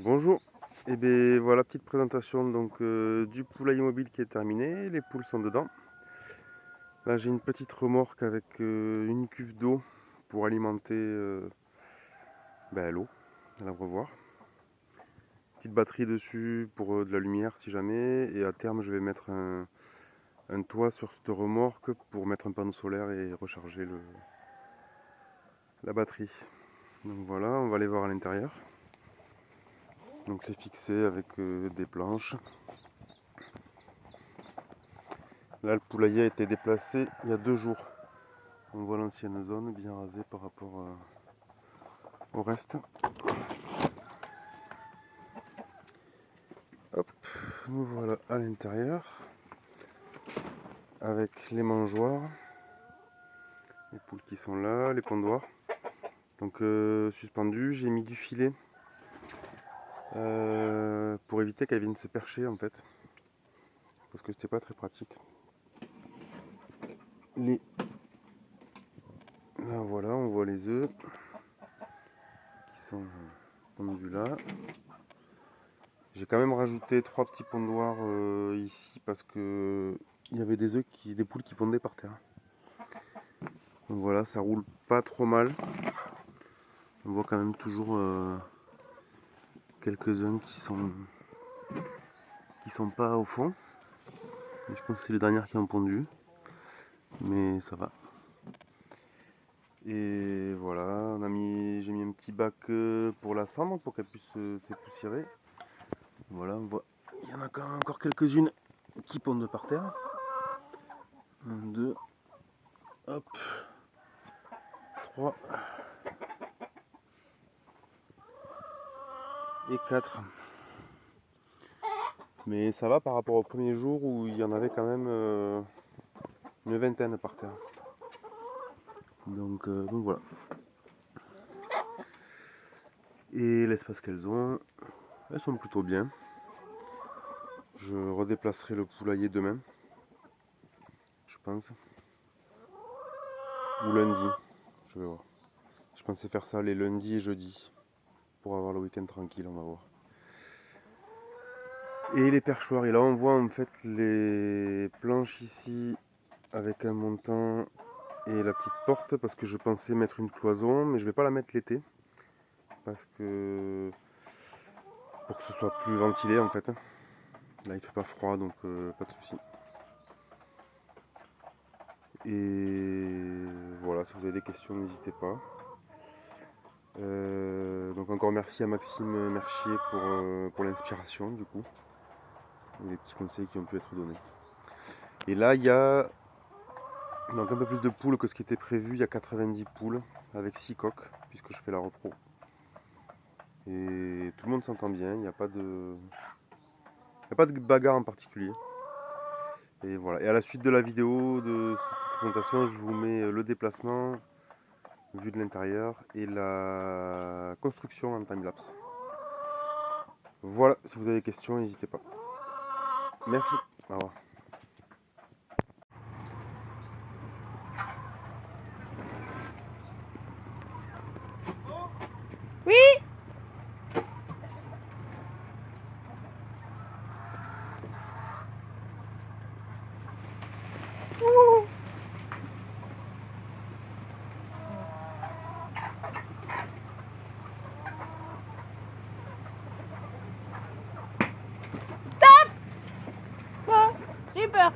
Bonjour, et bien voilà, petite présentation donc du poulailler mobile qui est terminé, les poules sont dedans. Là j'ai une petite remorque avec une cuve d'eau pour alimenter l'eau à l'abreuvoir. Petite batterie dessus pour de la lumière si jamais, et à terme je vais mettre un toit sur cette remorque pour mettre un panneau solaire et recharger la batterie. Donc voilà, on va aller voir à l'intérieur. Donc c'est fixé avec des planches. Là, le poulailler a été déplacé il y a 2 jours. On voit l'ancienne zone bien rasée par rapport au reste. Hop, nous voilà à l'intérieur avec les mangeoires, les poules qui sont là, les pondoirs. Donc suspendu, j'ai mis du filet pour éviter qu'elles viennent se percher en fait, parce que c'était pas très pratique. Là voilà, on voit les œufs qui sont pondus là. J'ai quand même rajouté 3 petits pondoirs ici parce que il y avait des poules qui pondaient par terre. Donc voilà, ça roule pas trop mal. On voit quand même toujours quelques-uns qui sont pas au fond. Je pense que c'est les dernières qui ont pondu, mais ça va. Et voilà, j'ai mis un petit bac pour la cendre pour qu'elle puisse s'époussiérer. Voilà, on voit, il y en a quand même encore quelques-unes qui pondent par terre. 1, 2, hop, 3 et 4. Mais ça va par rapport au premier jour où il y en avait quand même une vingtaine par terre. Donc voilà. Et l'espace qu'elles ont, elles sont plutôt bien. Je redéplacerai le poulailler demain, je pense. Ou lundi, je vais voir. Je pensais faire ça les lundis et jeudis, pour avoir le week-end tranquille, on va voir. Et les perchoirs, et là on voit en fait les planches ici avec un montant et la petite porte, parce que je pensais mettre une cloison, mais je vais pas la mettre l'été, parce que pour que ce soit plus ventilé en fait. Là il fait pas froid, donc pas de souci. Et voilà, si vous avez des questions, n'hésitez pas. Donc encore merci à Maxime Mercier pour l'inspiration du coup, et les petits conseils qui ont pu être donnés. Et là il y a donc un peu plus de poules que ce qui était prévu, il y a 90 poules avec 6 coques puisque je fais la repro. Et tout le monde s'entend bien, il n'y a pas de bagarre en particulier. Et voilà. Et à la suite de la vidéo de cette présentation, je vous mets le déplacement, vue de l'intérieur et la construction en timelapse. Voilà, si vous avez des questions, n'hésitez pas. Merci. Au revoir. Oui. Ouh. Stop. Oh, j'ai peur.